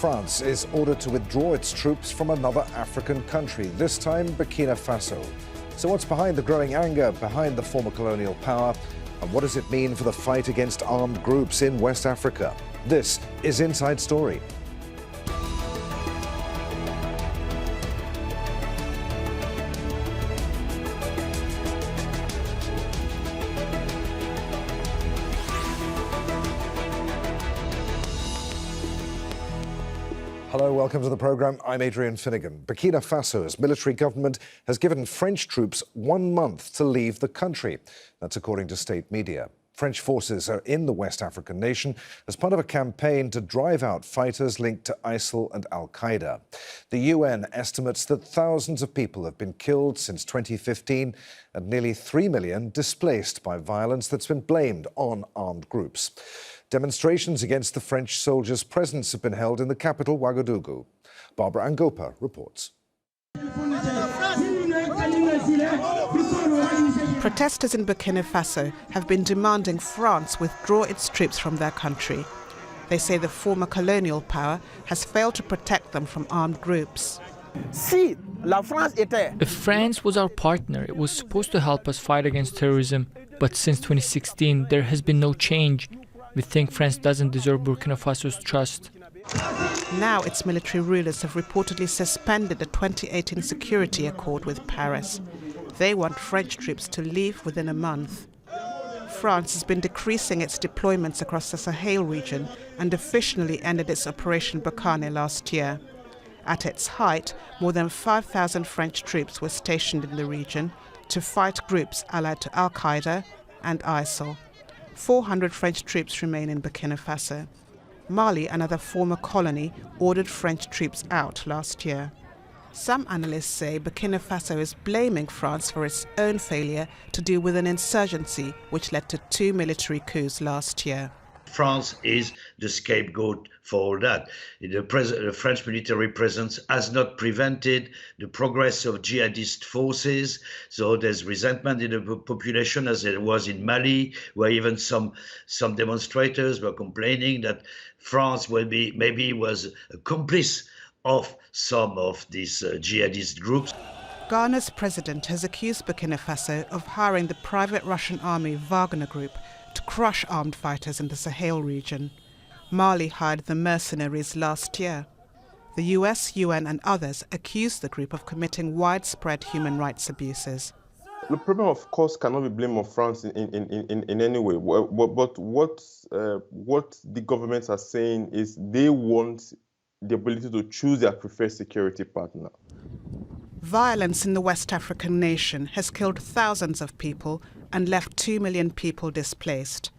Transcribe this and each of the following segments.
France is ordered to withdraw its troops from another African country, this time Burkina Faso. So what's behind the growing anger behind the former colonial power? And what does it mean for the fight against armed groups in West Africa? This is Inside Story. Hello, welcome to the programme. I'm Adrian Finnegan. Burkina Faso's military government has given French troops 1 month to leave the country. That's according to state media. French forces are in the West African nation as part of a campaign to drive out fighters linked to ISIL and Al-Qaeda. The UN estimates that thousands of people have been killed since 2015 and nearly 3 million displaced by violence that's been blamed on armed groups. Demonstrations against the French soldiers' presence have been held in the capital, Ouagadougou. Barbara Angopa reports. Protesters in Burkina Faso have been demanding France withdraw its troops from their country. They say the former colonial power has failed to protect them from armed groups. If France was our partner, it was supposed to help us fight against terrorism. But since 2016, there has been no change. We think France doesn't deserve Burkina Faso's trust. Now its military rulers have reportedly suspended the 2018 security accord with Paris. They want French troops to leave within a month. France has been decreasing its deployments across the Sahel region and officially ended its Operation Barkhane last year. At its height, more than 5,000 French troops were stationed in the region to fight groups allied to Al-Qaeda and ISIL. 400 French troops remain in Burkina Faso. Mali, another former colony, ordered French troops out last year. Some analysts say Burkina Faso is blaming France for its own failure to deal with an insurgency which led to 2 military coups last year. France is the scapegoat for all that. The French military presence has not prevented the progress of jihadist forces, so there's resentment in the population, as there was in Mali, where even some demonstrators were complaining that France maybe was a complice of some of these jihadist groups. Ghana's president has accused Burkina Faso of hiring the private Russian army Wagner Group to crush armed fighters in the Sahel region. Mali hired the mercenaries last year. The US, UN and others accused the group of committing widespread human rights abuses. The problem, of course, cannot be blamed on France in any way. But what the governments are saying is they want the ability to choose their preferred security partner. Violence in the West African nation has killed thousands of people and left 2 million people displaced.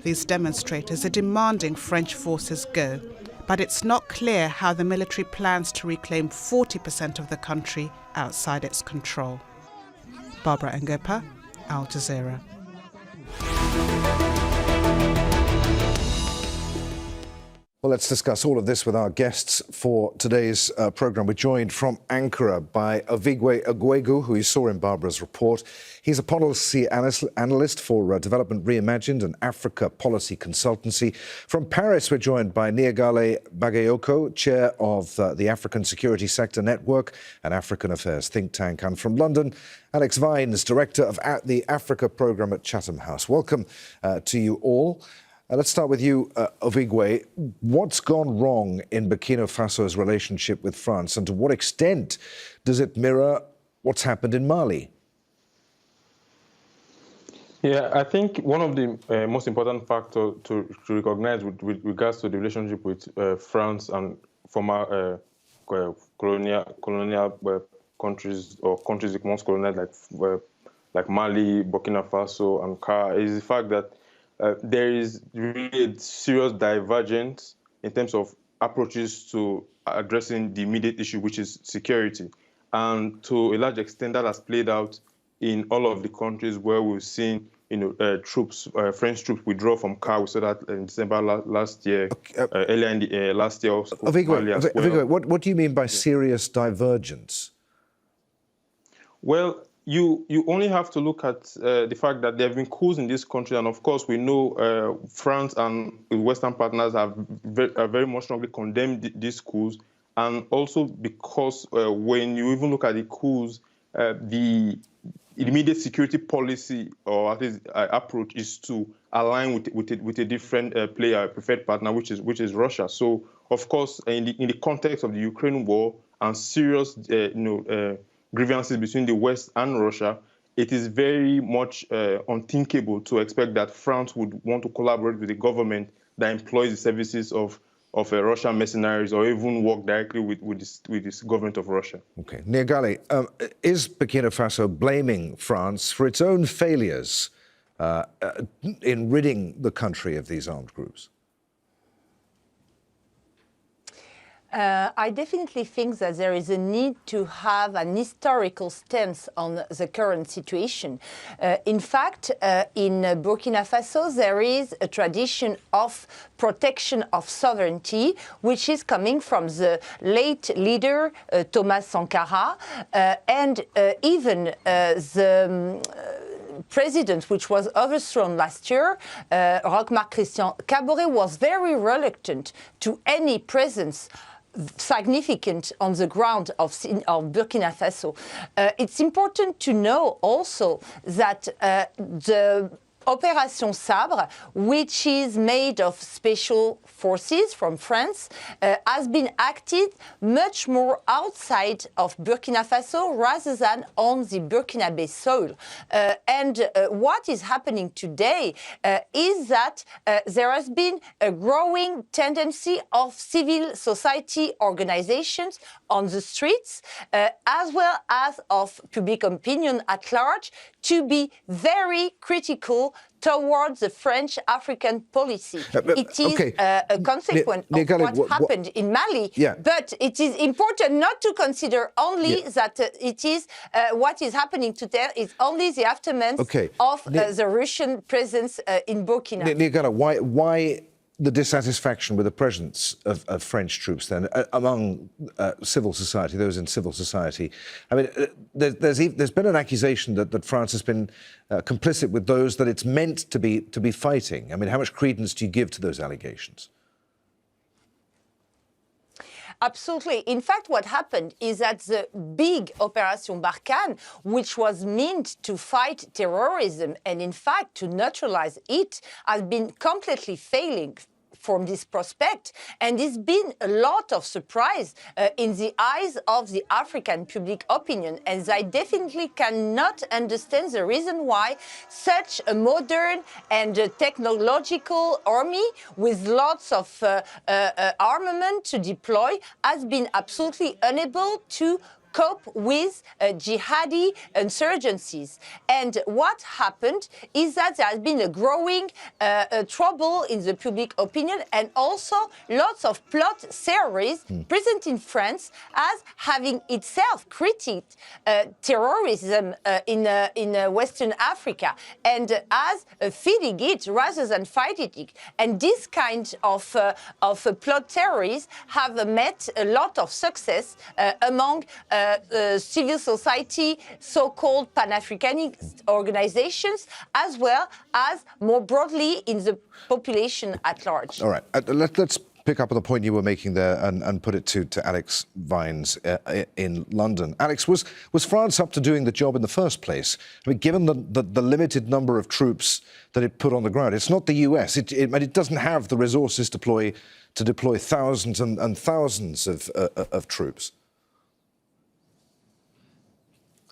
These demonstrators are demanding French forces go, but it's not clear how the military plans to reclaim 40% of the country outside its control. Barbara Angopa, Al Jazeera. Well, let's discuss all of this with our guests for today's programme. We're joined from Ankara by Ovigwe Egwegu, who you saw in Barbara's report. He's a policy analyst for Development Reimagined and Africa Policy Consultancy. From Paris, we're joined by Niagale Bagayoko, chair of the African Security Sector Network and African Affairs think tank. And from London, Alex Vines, director of the Africa programme at Chatham House. Welcome to you all. Let's start with you, Ovigwe. What's gone wrong in Burkina Faso's relationship with France, and to what extent does it mirror what's happened in Mali? Yeah, I think one of the most important factors to recognize with regards to the relationship with France and former colonial countries or countries once colonized like Mali, Burkina Faso, and CAR is the fact that there is really a serious divergence in terms of approaches to addressing the immediate issue, which is security. And to a large extent, that has played out in all of the countries where we've seen, French troops withdraw from CAR. We saw that in December last year, earlier in the last year. Ovigwe, what do you mean by serious divergence? Well, you only have to look at the fact that there have been coups in this country, and of course we know France and Western partners have very much strongly condemned these coups, and also because when you even look at the coups, the immediate security policy, or at least approach, is to align with a different player, preferred partner, which is Russia. So of course, in the context of the Ukraine war and serious grievances between the West and Russia, it is very much unthinkable to expect that France would want to collaborate with a government that employs the services of Russian mercenaries, or even work directly with this government of Russia. Okay. Niagali, is Burkina Faso blaming France for its own failures in ridding the country of these armed groups? I definitely think that there is a need to have an historical stance on the current situation. In fact, in Burkina Faso, there is a tradition of protection of sovereignty, which is coming from the late leader, Thomas Sankara, and even the president, which was overthrown last year, Roch-Marc Christian Kaboré, was very reluctant to any presence significant on the ground of Burkina Faso. It's important to know also that the Opération Sabre, which is made of special forces from France, has been acted much more outside of Burkina Faso rather than on the Burkinabe soil. And what is happening today is that there has been a growing tendency of civil society organizations on the streets, as well as of public opinion at large, to be very critical towards the French African policy. It is a consequence of what happened in Mali, but it is important not to consider only that it is what is happening today is only the aftermath of the Russian presence in Burkina. Niagara, why the dissatisfaction with the presence of French troops then among civil society, those in civil society? I mean, there's been an accusation that France has been complicit with those that it's meant to be fighting. I mean, how much credence do you give to those allegations? Absolutely. In fact, what happened is that the big Opération Barkhane, which was meant to fight terrorism and, in fact, to neutralize it, has been completely failing from this prospect, and it's been a lot of surprise in the eyes of the African public opinion, as I definitely cannot understand the reason why such a modern and technological army with lots of armament to deploy has been absolutely unable to cope with jihadi insurgencies. And what happened is that there has been a growing trouble in the public opinion, and also lots of plot theories present in France as having itself critiqued terrorism in Western Africa, and as feeding it rather than fighting it. And this kind of plot theories have met a lot of success among civil society, so-called Pan-Africanist organizations, as well as more broadly in the population at large. All right, let's pick up on the point you were making there and put it to Alex Vines in London. Alex, was France up to doing the job in the first place? I mean, given the limited number of troops that it put on the ground, it's not the US. It doesn't have the resources to deploy thousands and thousands of troops.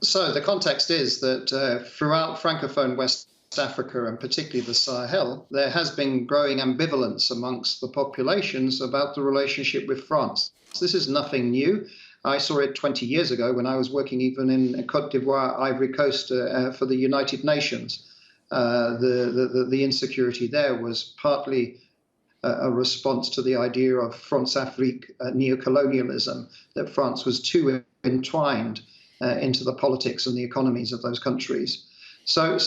So the context is that throughout Francophone West Africa, and particularly the Sahel, there has been growing ambivalence amongst the populations about the relationship with France. This is nothing new. I saw it 20 years ago when I was working even in Côte d'Ivoire, Ivory Coast, for the United Nations. The insecurity there was partly a response to the idea of France-Afrique neocolonialism, that France was too entwined into the politics and the economies of those countries. So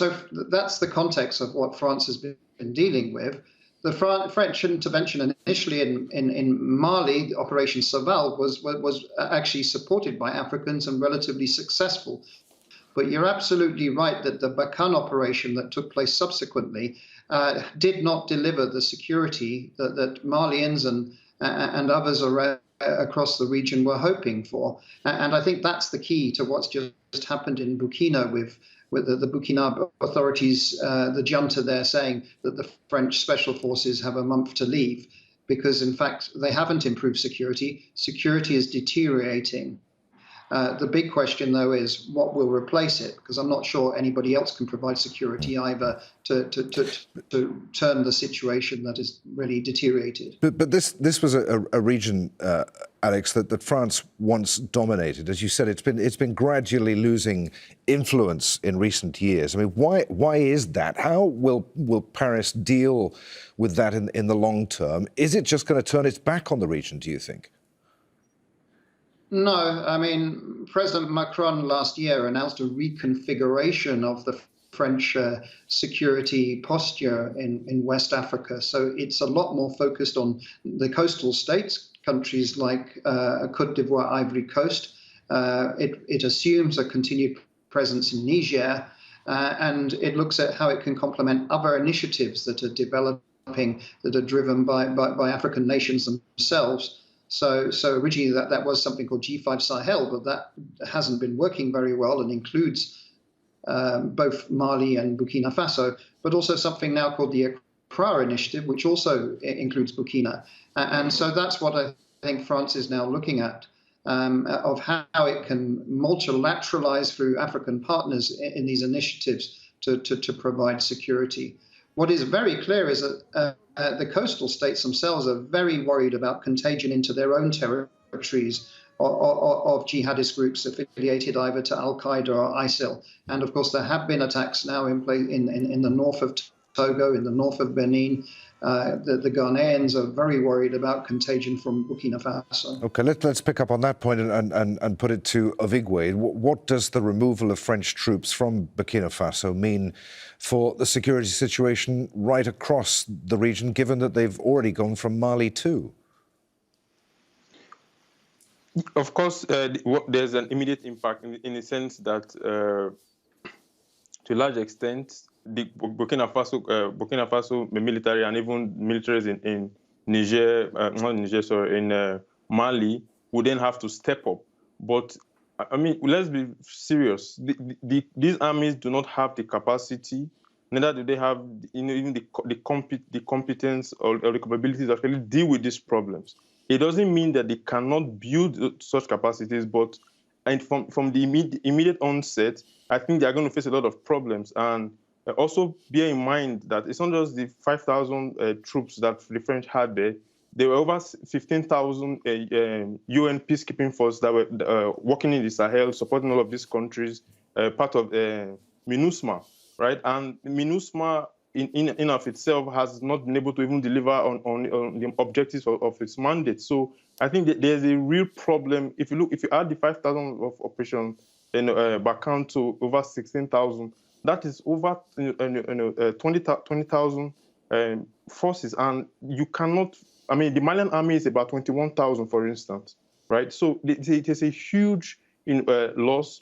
that's the context of what France has been dealing with. The French intervention initially in Mali, Operation Saval, was actually supported by Africans and relatively successful. But you're absolutely right that the Barkhane operation that took place subsequently did not deliver the security that Malians and others across the region were hoping for. And I think that's the key to what's just happened in Burkina with the Burkina authorities, the junta there saying that the French special forces have a month to leave, because in fact they haven't improved security. Security is deteriorating. The big question, though, is what will replace it, because I'm not sure anybody else can provide security either to turn the situation that is really deteriorated. But this was a region, Alex, that France once dominated. As you said, it's been gradually losing influence in recent years. I mean, why is that? How will Paris deal with that in the long term? Is it just going to turn its back on the region, do you think? No, I mean, President Macron last year announced a reconfiguration of the French security posture in West Africa. So it's a lot more focused on the coastal states, countries like Côte d'Ivoire, Ivory Coast. It assumes a continued presence in Niger, and it looks at how it can complement other initiatives that are developing, that are driven by African nations themselves. So originally that was something called G5 Sahel, but that hasn't been working very well and includes both Mali and Burkina Faso, but also something now called the Accra Initiative, which also includes Burkina. And so that's what I think France is now looking at, of how it can multilateralize through African partners in these initiatives to provide security. What is very clear is that the coastal states themselves are very worried about contagion into their own territories of jihadist groups affiliated either to Al-Qaeda or ISIL. And of course, there have been attacks now in the north of Togo, in the north of Benin. The Ghanaians are very worried about contagion from Burkina Faso. OK, let's pick up on that point and put it to Ovigwe. What does the removal of French troops from Burkina Faso mean for the security situation right across the region, given that they've already gone from Mali too? Of course, there's an immediate impact in the sense that, to a large extent, the Burkina Faso military and even militaries in Mali would then have to step up. But I mean, let's be serious. These armies do not have the capacity, neither do they have even the competence or the capabilities to actually deal with these problems. It doesn't mean that they cannot build such capacities, but from the immediate onset, I think they are going to face a lot of problems. And also bear in mind that it's not just the 5,000 troops that the French had there. There were over 15,000 UN peacekeeping forces that were working in the Sahel, supporting all of these countries, part of MINUSMA, right? And MINUSMA in of itself has not been able to even deliver on the objectives of its mandate. So I think that there's a real problem. If you add the 5,000 of Operation Barkhane to over 16,000, that is over 20,000 forces, and you cannot. I mean, the Malian army is about 21,000, for instance, right? So it is a huge loss,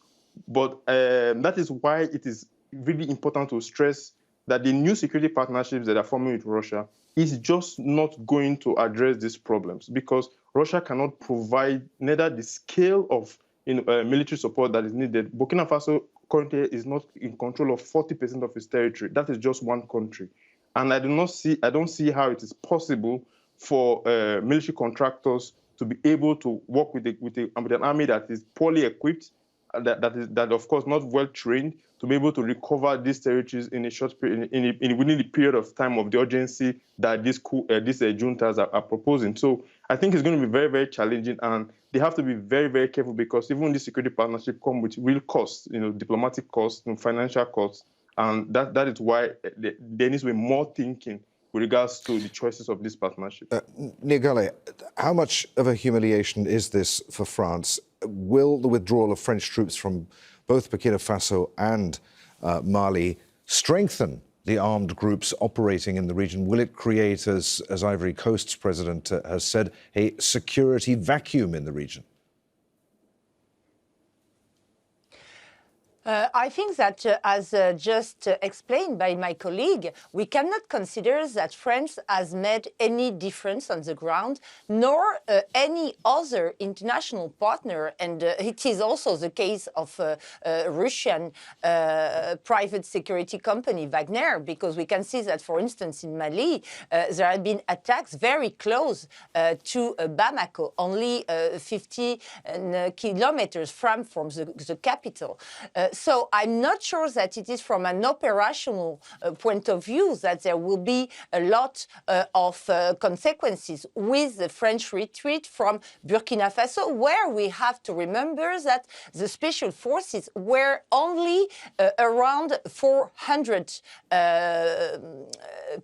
but that is why it is really important to stress that the new security partnerships that are forming with Russia is just not going to address these problems, because Russia cannot provide neither the scale of military support that is needed. Burkina Faso currently is not in control of 40% of its territory. That is just one country. And I don't see how it is possible for military contractors to be able to work with an army that is poorly equipped, that of course not well trained, to be able to recover these territories in a short period, within the period of time of the urgency that these juntas are proposing. So I think it's going to be very, very challenging, and they have to be very, very careful, because even this security partnership come with real costs, diplomatic costs, financial costs, and that is why there needs to be more thinking with regards to the choices of this partnership. Niegale, how much of a humiliation is this for France? Will the withdrawal of French troops from both Burkina Faso and Mali strengthen the armed groups operating in the region? Will it create, as Ivory Coast's president has said, a security vacuum in the region? I think that, as just explained by my colleague, we cannot consider that France has made any difference on the ground, nor any other international partner. And it is also the case of Russian private security company Wagner, because we can see that, for instance, in Mali, there have been attacks very close to Bamako, only 50 kilometers from the capital. So I'm not sure that it is from an operational point of view that there will be a lot of consequences with the French retreat from Burkina Faso, where we have to remember that the special forces were only around 400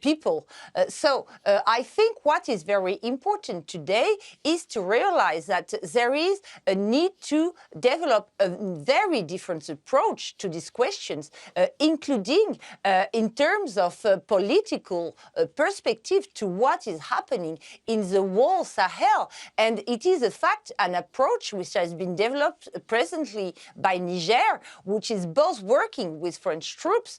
people. So I think what is very important today is to realize that there is a need to develop a very different approach to these questions, including in terms of political perspective to what is happening in the whole Sahel. And it is a fact, an approach which has been developed presently by Niger, which is both working with French troops,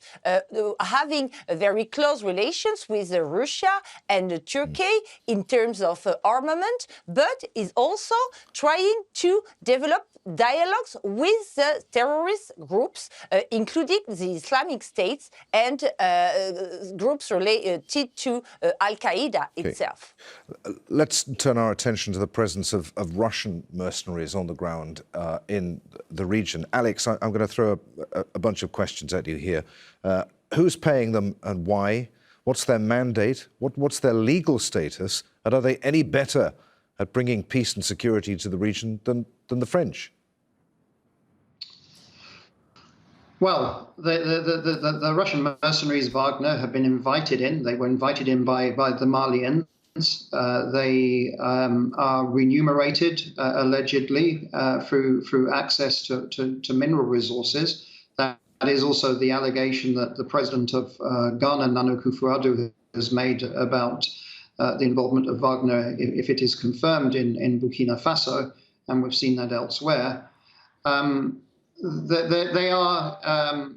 having very close relations with Russia and Turkey in terms of armament, but is also trying to develop dialogues with the terrorist groups, including the Islamic States and groups related to Al-Qaeda itself. Let's turn our attention to the presence of Russian mercenaries on the ground in the region. Alex, I'm going to throw a bunch of questions at you here. Who's paying them and why? What's their mandate? What's their legal status? And are they any better at bringing peace and security to the region than the French? Well, the Russian mercenaries Wagner have been invited in. They were invited in by the Malians. They are remunerated allegedly through access to mineral resources. That is also the allegation that the president of Ghana, Nana Akufo-Addo, has made about the involvement of Wagner, if it is confirmed in Burkina Faso, and we've seen that elsewhere. They are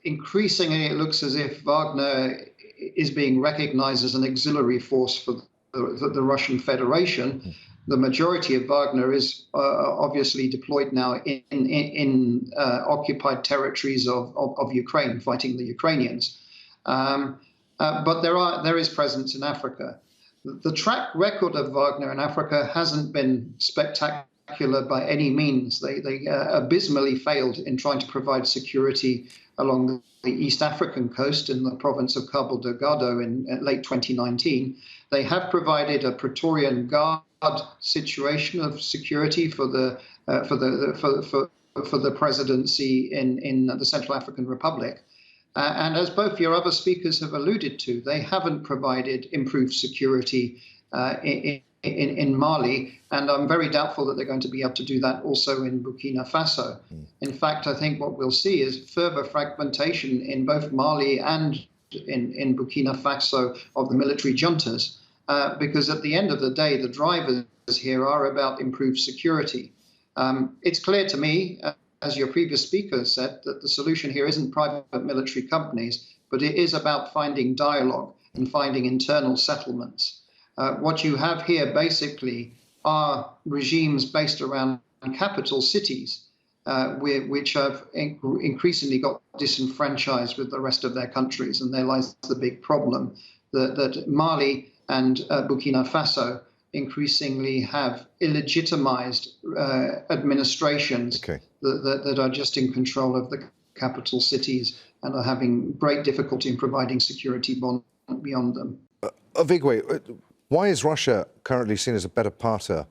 increasingly, it looks as if Wagner is being recognized as an auxiliary force for the Russian Federation. The majority of Wagner is obviously deployed now in occupied territories of Ukraine, fighting the Ukrainians. But there is presence in Africa. The track record of Wagner in Africa hasn't been spectacular by any means. They abysmally failed in trying to provide security along the East African coast in the province of Cabo Delgado in late 2019. They have provided a Praetorian Guard situation of security for the presidency in the Central African Republic. And as both your other speakers have alluded to, they haven't provided improved security in Mali, and I'm very doubtful that they're going to be able to do that also in Burkina Faso. In fact, I think what we'll see is further fragmentation in both Mali and in Burkina Faso of the military juntas, because at the end of the day, the drivers here are about improved security. It's clear to me, as your previous speaker said, that the solution here isn't private military companies, but it is about finding dialogue and finding internal settlements. What you have here basically are regimes based around capital cities, which have increasingly got disenfranchised with the rest of their countries. And there lies the big problem that Mali and Burkina Faso increasingly have illegitimized administrations that are just in control of the capital cities and are having great difficulty in providing security beyond them. Ovigwe, why is Russia currently seen as a better partner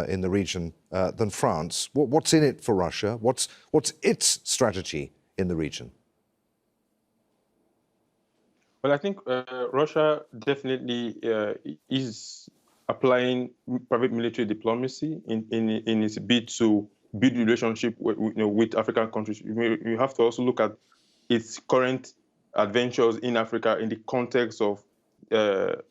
in the region than France? What's in it for Russia? What's its strategy in the region? Well, I think Russia definitely is applying private military diplomacy in its bid to build relationship with African countries. You have to also look at its current adventures in Africa in the context of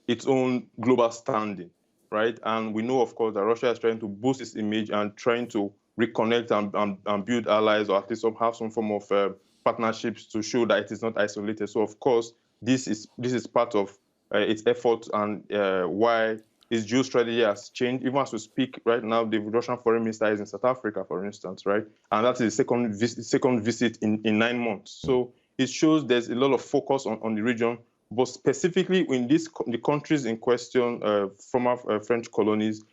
its own global standing, right? And we know, of course, that Russia is trying to boost its image and trying to reconnect and build allies, or at least have some form of partnerships to show that it is not isolated. So, of course, this is part of its effort and why its geostrategy has changed. Even as we speak right now, the Russian foreign minister is in South Africa, for instance, right? And that is the second visit in 9 months. So it shows there's a lot of focus on the region, but specifically in the countries in question, former French colonies.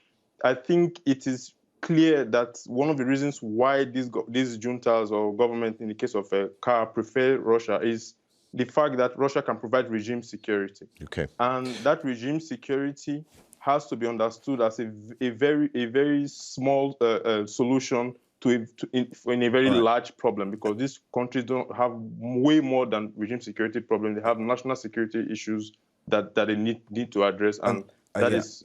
I think it is clear that one of the reasons why these juntas or government, in the case of CAR, prefer Russia is the fact that Russia can provide regime security. Okay. And that regime security has to be understood as a very small solution in a very large problem, because these countries don't have way more than regime security problem. They have national security issues that they need to address, and that is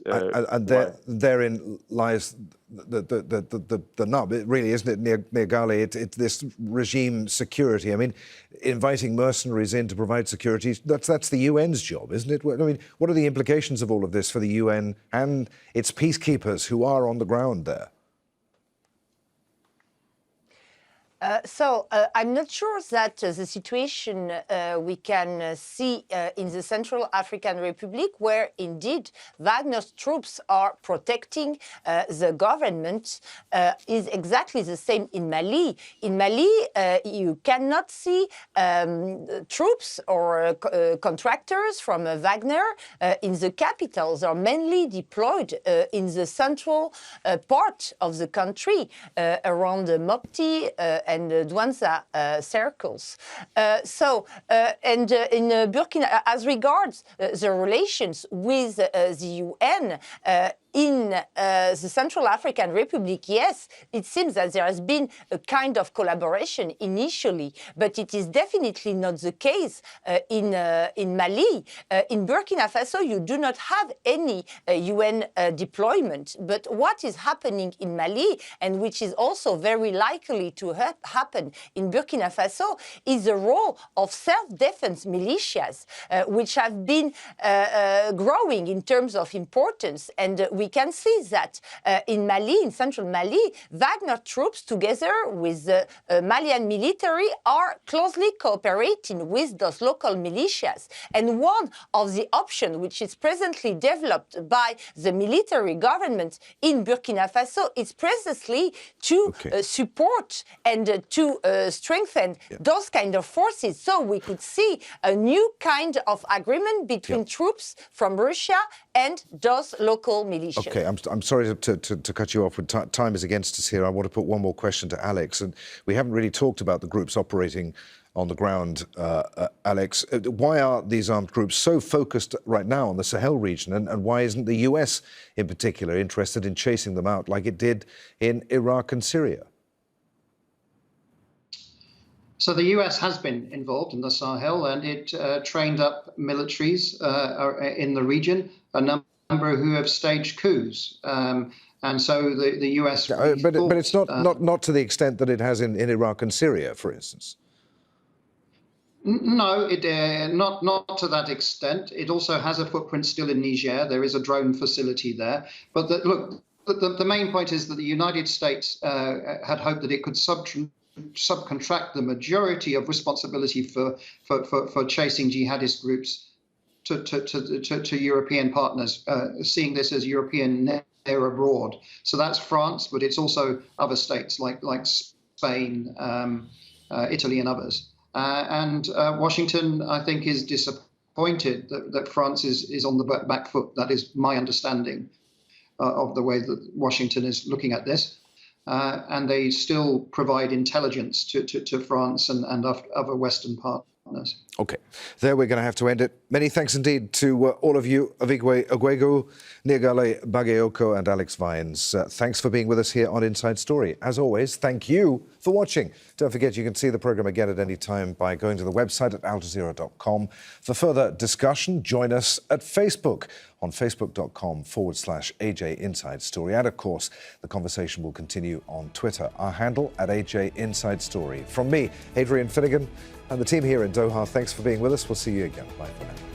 therein lies the nub. It really, isn't it, Nirgali? It's this regime security. I mean, inviting mercenaries in to provide security, that's the UN's job, isn't it? I mean, what are the implications of all of this for the UN and its peacekeepers who are on the ground there? I'm not sure that the situation we can see in the Central African Republic, where indeed Wagner's troops are protecting the government, is exactly the same in Mali. In Mali, you cannot see troops or contractors from Wagner in the capital. They are mainly deployed in the central part of the country, around Mopti and Douentza circles. And in Burkina, as regards the relations with the UN, in the Central African Republic, yes, it seems that there has been a kind of collaboration initially, but it is definitely not the case in Mali. In Burkina Faso, you do not have any UN deployment. But what is happening in Mali, and which is also very likely to happen in Burkina Faso, is the role of self-defense militias, which have been growing in terms of importance. And we can see that in Mali, in central Mali, Wagner troops, together with the Malian military, are closely cooperating with those local militias. And one of the options which is presently developed by the military government in Burkina Faso is precisely to support and to strengthen those kind of forces. So we could see a new kind of agreement between troops from Russia and those local militias. Okay, I'm sorry to cut you off, but time is against us here. I want to put one more question to Alex, and we haven't really talked about the groups operating on the ground. Alex, why are these armed groups so focused right now on the Sahel region, and why isn't the US in particular interested in chasing them out like it did in Iraq and Syria? So the US has been involved in the Sahel, and it trained up militaries in the region, a number who have staged coups. And so the US... but it's not to the extent that it has in Iraq and Syria, for instance. No, not to that extent. It also has a footprint still in Niger. There is a drone facility there. But the main point is that the United States had hoped that it could subcontract the majority of responsibility for chasing jihadist groups to European partners, seeing this as European near abroad. So that's France, but it's also other states like Spain, Italy, and others. And Washington, I think, is disappointed that France is on the back foot. That is my understanding of the way that Washington is looking at this. And they still provide intelligence to France and other Western partners. Okay, there we're going to have to end it. Many thanks indeed to all of you, Ovigwe Ogwegu, Nirgali Bagayoko and Alex Vines. Thanks for being with us here on Inside Story. As always, thank you for watching. Don't forget you can see the programme again at any time by going to the website at aljazeera.com. For further discussion, join us at Facebook on facebook.com/AJ Inside Story. And of course, the conversation will continue on Twitter. Our handle at AJ Inside Story. From me, Adrian Finnegan, and the team here in Doha, thanks for being with us. We'll see you again. Bye for now.